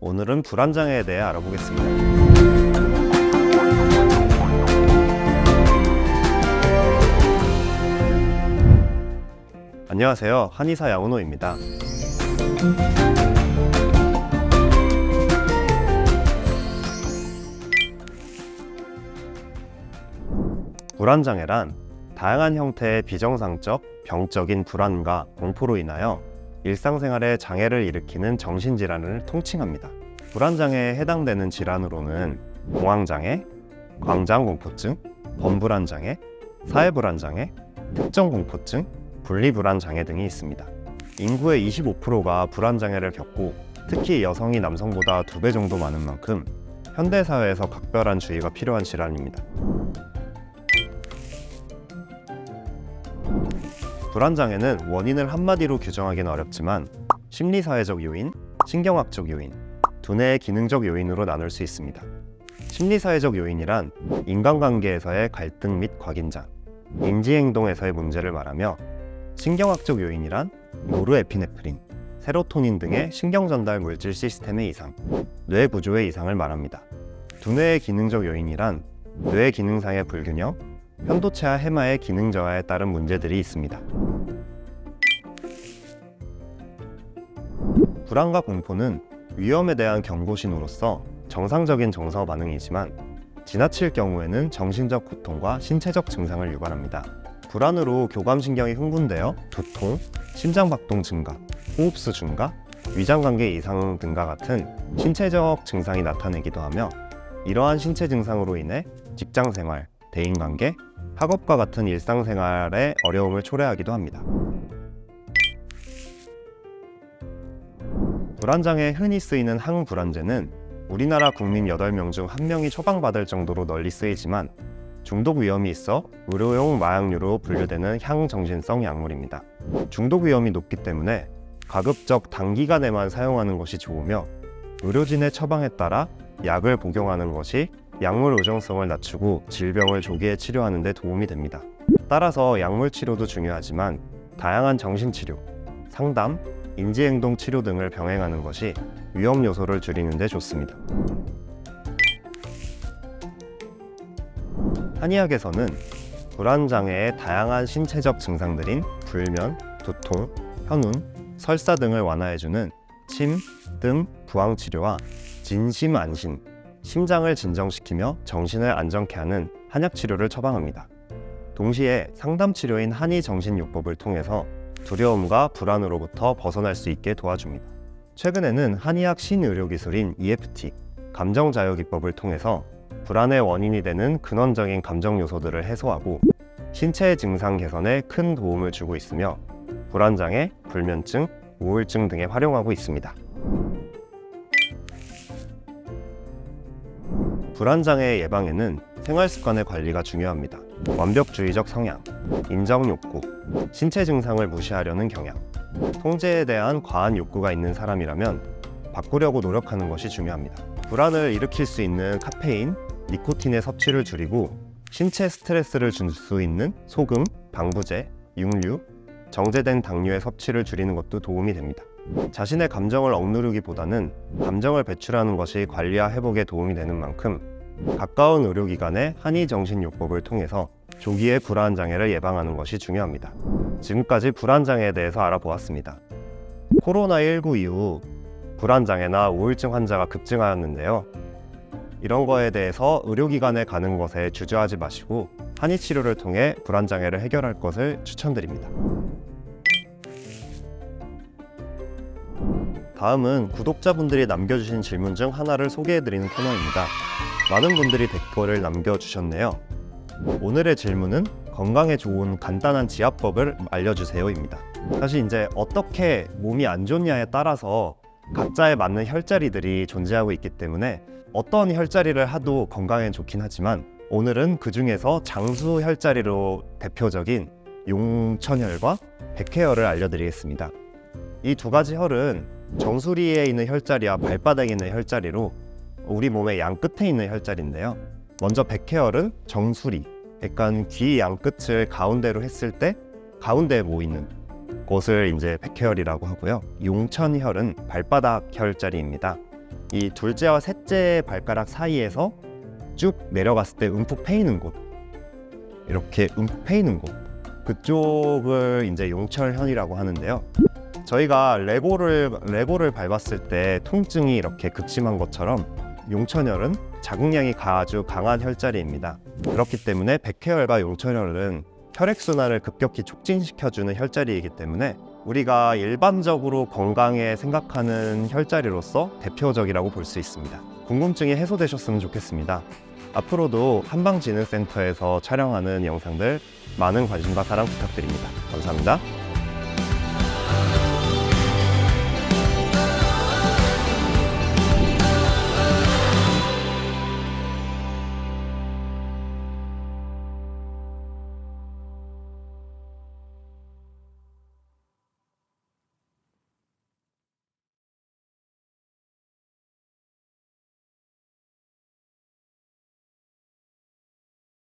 오늘은 불안장애에 대해 알아보겠습니다. 안녕하세요. 한의사 양은호입니다. 불안장애란 다양한 형태의 비정상적, 병적인 불안과 공포로 인하여 일상생활에 장애를 일으키는 정신질환을 통칭합니다. 불안장애에 해당되는 질환으로는 공황장애, 광장공포증, 범불안장애, 사회불안장애, 특정공포증, 분리불안장애 등이 있습니다. 인구의 25%가 불안장애를 겪고 특히 여성이 남성보다 2배 정도 많은 만큼 현대사회에서 각별한 주의가 필요한 질환입니다. 불안장애는 원인을 한마디로 규정하기는 어렵지만 심리사회적 요인, 신경학적 요인, 두뇌의 기능적 요인으로 나눌 수 있습니다. 심리사회적 요인이란 인간관계에서의 갈등 및 곽인장, 인지행동에서의 문제를 말하며 신경학적 요인이란 노르에피네프린, 세로토닌 등의 신경전달 물질 시스템의 이상, 뇌 구조의 이상을 말합니다. 두뇌의 기능적 요인이란 뇌 기능상의 불균형, 편도체와 해마의 기능 저하에 따른 문제들이 있습니다. 불안과 공포는 위험에 대한 경고신호로서 정상적인 정서 반응이지만 지나칠 경우에는 정신적 고통과 신체적 증상을 유발합니다. 불안으로 교감신경이 흥분되어 두통, 심장박동 증가, 호흡수 증가, 위장관계 이상 등과 같은 신체적 증상이 나타내기도 하며 이러한 신체 증상으로 인해 직장생활, 대인관계, 학업과 같은 일상생활에 어려움을 초래하기도 합니다. 불안장애에 흔히 쓰이는 항불안제는 우리나라 국민 8명 중 1명이 처방받을 정도로 널리 쓰이지만 중독 위험이 있어 의료용 마약류로 분류되는 향정신성 약물입니다. 중독 위험이 높기 때문에 가급적 단기간에만 사용하는 것이 좋으며 의료진의 처방에 따라 약을 복용하는 것이 약물 의존성을 낮추고 질병을 조기에 치료하는 데 도움이 됩니다. 따라서 약물 치료도 중요하지만 다양한 정신치료, 상담, 인지행동 치료 등을 병행하는 것이 위험 요소를 줄이는 데 좋습니다. 한의학에서는 불안장애의 다양한 신체적 증상들인 불면, 두통, 현운, 설사 등을 완화해주는 침, 뜸, 부항 치료와 진심 안심, 심장을 진정시키며 정신을 안정케 하는 한약 치료를 처방합니다. 동시에 상담 치료인 한의정신요법을 통해서 두려움과 불안으로부터 벗어날 수 있게 도와줍니다. 최근에는 한의학 신의료기술인 EFT, 감정자유기법을 통해서 불안의 원인이 되는 근원적인 감정 요소들을 해소하고 신체의 증상 개선에 큰 도움을 주고 있으며 불안장애, 불면증, 우울증 등에 활용하고 있습니다. 불안장애 예방에는 생활습관의 관리가 중요합니다. 완벽주의적 성향, 인정욕구, 신체 증상을 무시하려는 경향, 통제에 대한 과한 욕구가 있는 사람이라면 바꾸려고 노력하는 것이 중요합니다. 불안을 일으킬 수 있는 카페인, 니코틴의 섭취를 줄이고 신체 스트레스를 줄 수 있는 소금, 방부제, 육류, 정제된 당류의 섭취를 줄이는 것도 도움이 됩니다. 자신의 감정을 억누르기보다는 감정을 배출하는 것이 관리와 회복에 도움이 되는 만큼 가까운 의료기관의 한의정신요법을 통해서 조기에 불안장애를 예방하는 것이 중요합니다. 지금까지 불안장애에 대해서 알아보았습니다. 코로나19 이후 불안장애나 우울증 환자가 급증하였는데요. 이런 거에 대해서 의료기관에 가는 것에 주저하지 마시고 한의치료를 통해 불안장애를 해결할 것을 추천드립니다. 다음은 구독자분들이 남겨주신 질문 중 하나를 소개해드리는 코너입니다. 많은 분들이 댓글을 남겨주셨네요. 오늘의 질문은 건강에 좋은 간단한 지압법을 알려주세요입니다. 사실 이제 어떻게 몸이 안 좋냐에 따라서 각자에 맞는 혈자리들이 존재하고 있기 때문에 어떤 혈자리를 하도 건강에 좋긴 하지만 오늘은 그 중에서 장수 혈자리로 대표적인 용천혈과 백회혈을 알려드리겠습니다. 이 두 가지 혈은 정수리에 있는 혈자리와 발바닥에 있는 혈자리로 우리 몸의 양 끝에 있는 혈자리인데요. 먼저 백회혈은 정수리, 약간 귀 양 끝을 가운데로 했을 때 가운데에 모이는 곳을 이제 백회혈이라고 하고요. 용천혈은 발바닥 혈자리입니다. 이 둘째와 셋째 발가락 사이에서 쭉 내려갔을 때 움푹 패이는 곳, 이렇게 움푹 패이는 곳, 그쪽을 이제 용철현이라고 하는데요. 저희가 레고를 밟았을 때 통증이 이렇게 극심한 것처럼 용천혈은 자극량이 아주 강한 혈자리입니다. 그렇기 때문에 백회혈과 용천혈은 혈액순환을 급격히 촉진시켜주는 혈자리이기 때문에 우리가 일반적으로 건강에 생각하는 혈자리로서 대표적이라고 볼 수 있습니다. 궁금증이 해소되셨으면 좋겠습니다. 앞으로도 한방진흥센터에서 촬영하는 영상들 많은 관심과 사랑 부탁드립니다. 감사합니다.